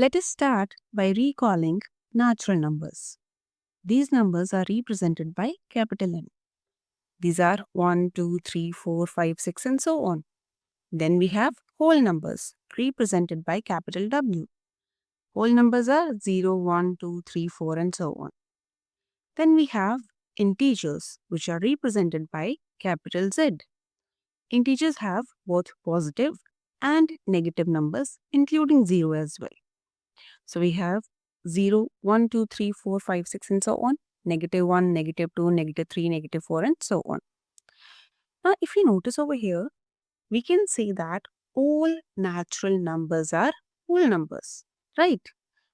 Let us start by recalling natural numbers. These numbers are represented by capital N. These are 1, 2, 3, 4, 5, 6 and so on. Then we have whole numbers represented by capital W. Whole numbers are 0, 1, 2, 3, 4 and so on. Then we have integers which are represented by capital Z. Integers have both positive and negative numbers including 0 as well. So we have 0, 1, 2, 3, 4, 5, 6 and so on, negative 1, negative 2, negative 3, negative 4 and so on. Now if you notice over here, we can say that all natural numbers are whole numbers, right?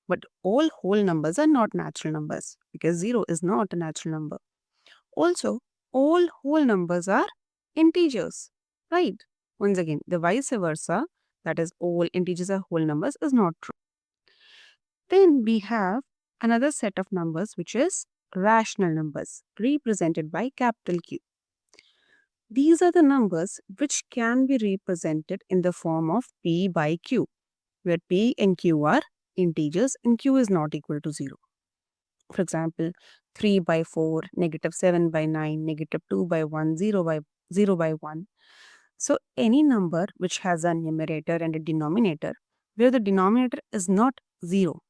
But all whole numbers are not natural numbers because 0 is not a natural number. Also, all whole numbers are integers, right? Once again, the vice versa, that is all integers are whole numbers, is not true. Then we have another set of numbers which is rational numbers represented by capital Q. These are the numbers which can be represented in the form of P by Q, where P and Q are integers and Q is not equal to 0. For example, 3 by 4, negative 7 by 9, negative 2 by 1, 0 by 1. So any number which has a numerator and a denominator, where the denominator is not 0,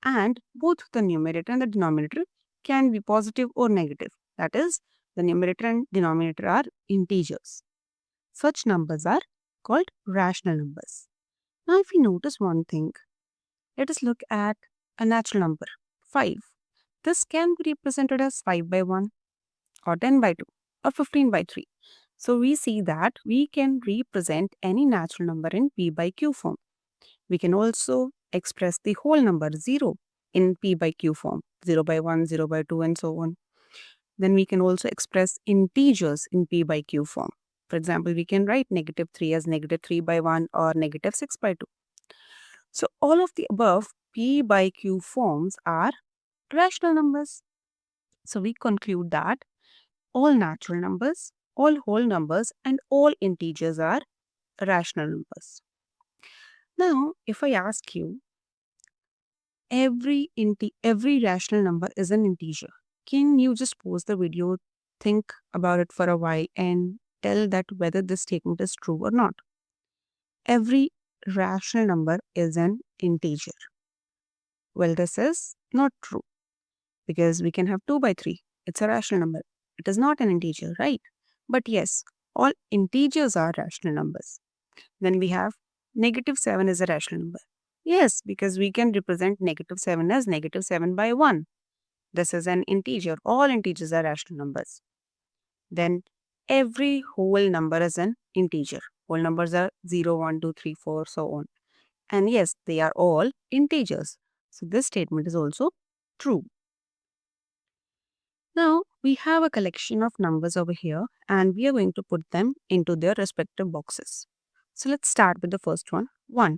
and both the numerator and the denominator can be positive or negative. That is, the numerator and denominator are integers. Such numbers are called rational numbers. Now, if we notice one thing, let us look at a natural number, 5. This can be represented as 5 by 1 or 10 by 2 or 15 by 3. So we see that we can represent any natural number in P by Q form. We can also express the whole number 0 in P by Q form, 0 by 1, 0 by 2 and so on. Then we can also express integers in P by Q form. For example, we can write negative 3 as negative 3 by 1 or negative 6 by 2. So all of the above P by Q forms are rational numbers. So we conclude that all natural numbers, all whole numbers and all integers are rational numbers. Now, if I ask you, every rational number is an integer. Can you just pause the video, think about it for a while and tell that whether this statement is true or not? Every rational number is an integer. Well, this is not true because we can have 2 by 3. It's a rational number. It is not an integer, right? But yes, all integers are rational numbers. Then we have negative 7 is a rational number. Yes, because we can represent negative 7 as negative 7 by 1. This is an integer. All integers are rational numbers. Then every whole number is an integer. Whole numbers are 0, 1, 2, 3, 4, so on. And yes, they are all integers. So this statement is also true. Now we have a collection of numbers over here and we are going to put them into their respective boxes. So let's start with the first one, 1.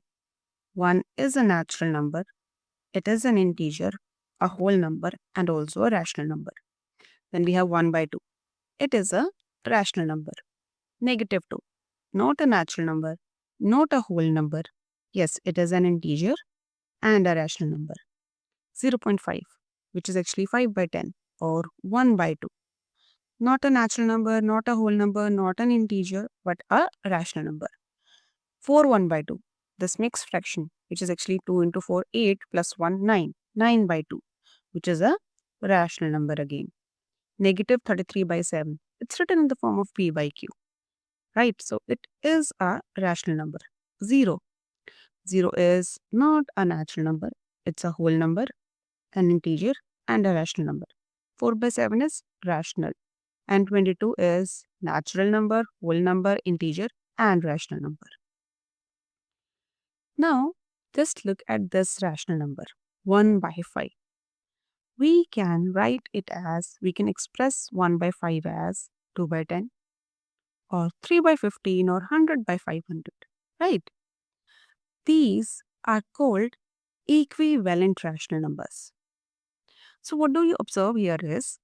1 is a natural number. It is an integer, a whole number and also a rational number. Then we have 1 by 2. It is a rational number. Negative 2, not a natural number, not a whole number. Yes, it is an integer and a rational number. 0.5, which is actually 5 by 10 or 1 by 2. Not a natural number, not a whole number, not an integer, but a rational number. 4, 1 by 2. This mixed fraction, which is actually 2 into 4, 8 plus 1, 9. 9 by 2, which is a rational number again. Negative 33 by 7. It's written in the form of P by Q. Right, so it is a rational number. 0. 0 is not a natural number. It's a whole number, an integer, and a rational number. 4 by 7 is rational. And 22 is natural number, whole number, integer, and rational number. Now, just look at this rational number, 1 by 5. We can write it as, we can express 1 by 5 as 2 by 10 or 3 by 15 or 100 by 500, right? These are called equivalent rational numbers. So what do you observe here is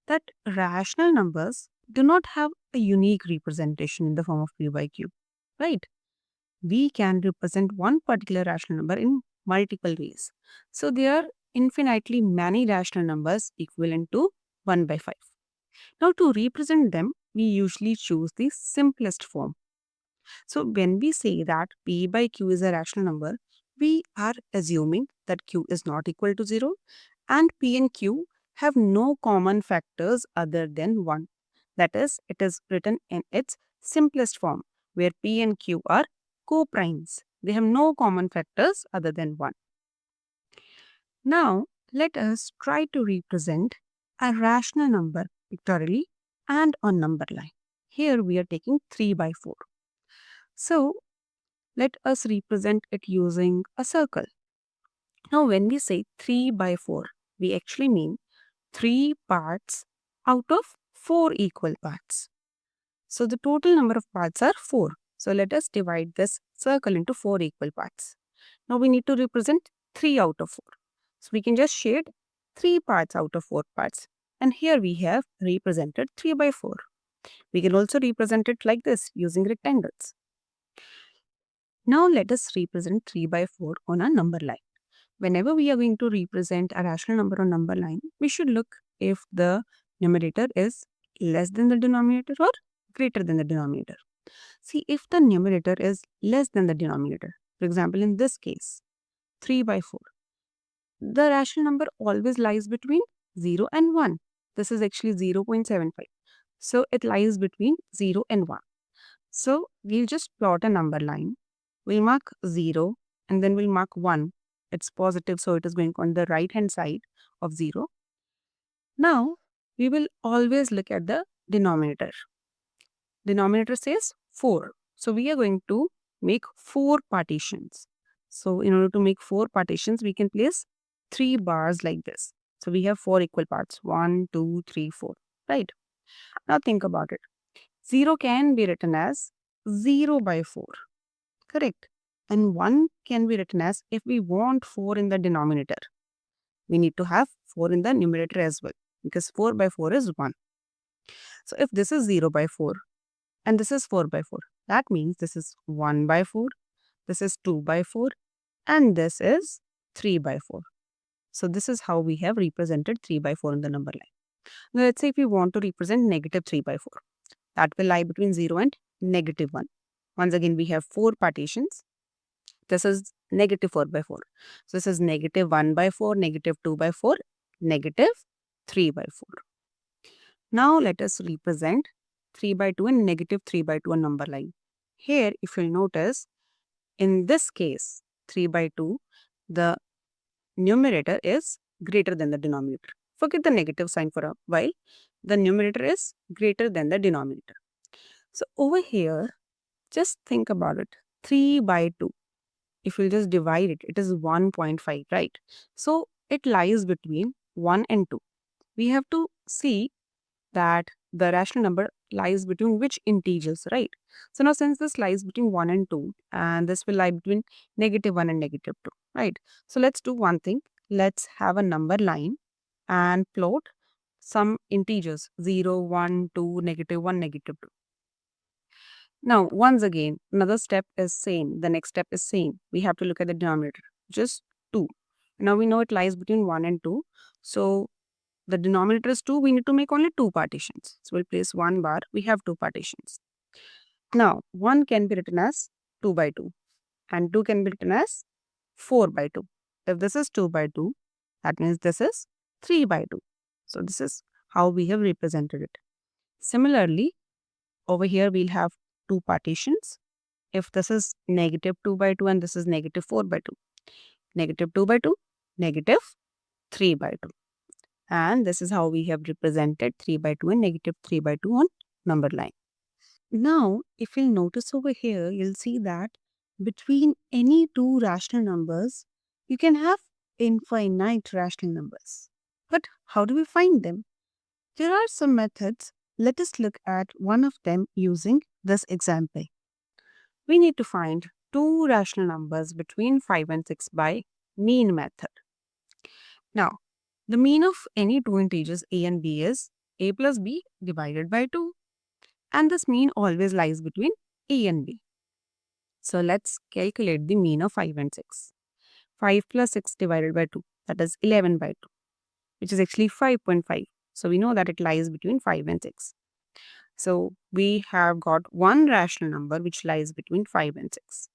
that rational numbers do not have a unique representation in the form of P by Q, right? We can represent one particular rational number in multiple ways. So there are infinitely many rational numbers equivalent to 1 by 5. Now to represent them, we usually choose the simplest form. So when we say that P by Q is a rational number, we are assuming that Q is not equal to 0 and P and Q have no common factors other than 1. That is, it is written in its simplest form, where P and Q are co-primes. They have no common factors other than 1. Now, let us try to represent a rational number pictorially and on number line. Here we are taking 3 by 4. So, let us represent it using a circle. Now, when we say 3 by 4, we actually mean 3 parts out of 4 equal parts. So, the total number of parts are 4. So, let us divide this circle into 4 equal parts. Now, we need to represent 3 out of 4. So, we can just shade 3 parts out of 4 parts. And here we have represented 3 by 4. We can also represent it like this using rectangles. Now let us represent 3 by 4 on a number line. Whenever we are going to represent a rational number on number line, we should look if the numerator is less than the denominator or greater than the denominator. See, if the numerator is less than the denominator, for example, in this case, 3 by 4, the rational number always lies between 0 and 1. This is actually 0.75. So it lies between 0 and 1. So we'll just plot a number line. We'll mark 0 and then we'll mark 1. It's positive, so it is going on the right hand side of 0. Now, we will always look at the denominator. Denominator says 4. So we are going to make 4 partitions. So in order to make 4 partitions, we can place 3 bars like this. So we have 4 equal parts. 1, 2, 3, 4. Right? Now think about it. 0 can be written as 0 by 4. Correct. And 1 can be written as, if we want 4 in the denominator, we need to have 4 in the numerator as well, because 4 by 4 is 1. So if this is 0 by 4 and this is 4 by 4, that means this is 1 by 4, this is 2 by 4, and this is 3 by 4. So this is how we have represented 3 by 4 in the number line. Now let's say if we want to represent negative 3 by 4, that will lie between 0 and negative 1. Once again, we have 4 partitions. This is negative 4 by 4. So this is negative 1 by 4, negative 2 by 4, negative 3 by 4. Now let us represent 3 by 2 and negative 3 by 2 on number line. Here, if you'll notice, in this case, 3 by 2, the numerator is greater than the denominator. Forget the negative sign for a while. The numerator is greater than the denominator. So over here, just think about it. 3 by 2. If we'll just divide it, it is 1.5, right? So it lies between 1 and 2. We have to see that the rational number lies between which integers, right? So now since this lies between 1 and 2, and this will lie between negative 1 and negative 2, right? So let's do one thing. Let's have a number line and plot some integers 0, 1, 2, negative 1, negative 2. Now, once again, another step is same. The next step is same. We have to look at the denominator, just 2. Now, we know it lies between 1 and 2. So, the denominator is 2. We need to make only 2 partitions. So, we'll place 1 bar. We have 2 partitions. Now, 1 can be written as 2 by 2. And 2 can be written as 4 by 2. If this is 2 by 2, that means this is 3 by 2. So, this is how we have represented it. Similarly, over here, we'll have 2 partitions. If this is negative 2 by 2 and this is negative 4 by 2. Negative 2 by 2, negative 3 by 2. And this is how we have represented 3 by 2 and negative 3 by 2 on number line. Now, if you'll notice over here, you'll see that between any 2 rational numbers, you can have infinite rational numbers. But how do we find them? There are some methods. Let us look at one of them using this example. We need to find 2 rational numbers between 5 and 6 by mean method. Now, the mean of any 2 integers a and b is a plus b divided by 2. And this mean always lies between a and b. So let's calculate the mean of 5 and 6. 5 plus 6 divided by 2, that is 11 by 2, which is actually 5.5. So we know that it lies between 5 and 6. So we have got one rational number which lies between 5 and 6.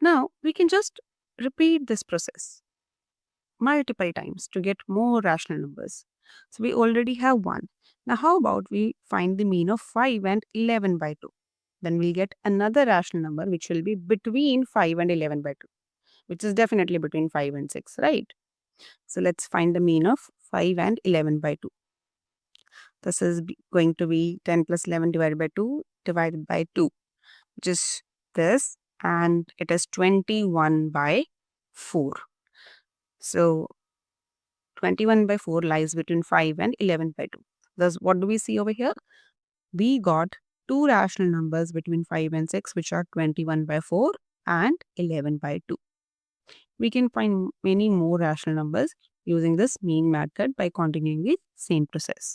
Now we can just repeat this process multiple times to get more rational numbers. So we already have one. Now how about we find the mean of 5 and 11 by 2? Then we'll get another rational number which will be between 5 and 11 by 2, which is definitely between 5 and 6, right? So let's find the mean of 5 and 11 by 2. This is going to be 10 plus 11 divided by 2 divided by 2, which is this, and it is 21 by 4. So 21 by 4 lies between 5 and 11 by 2. Thus, what do we see over here? We got two rational numbers between 5 and 6, which are 21 by 4 and 11 by 2. We can find many more rational numbers using this mean method by continuing the same process.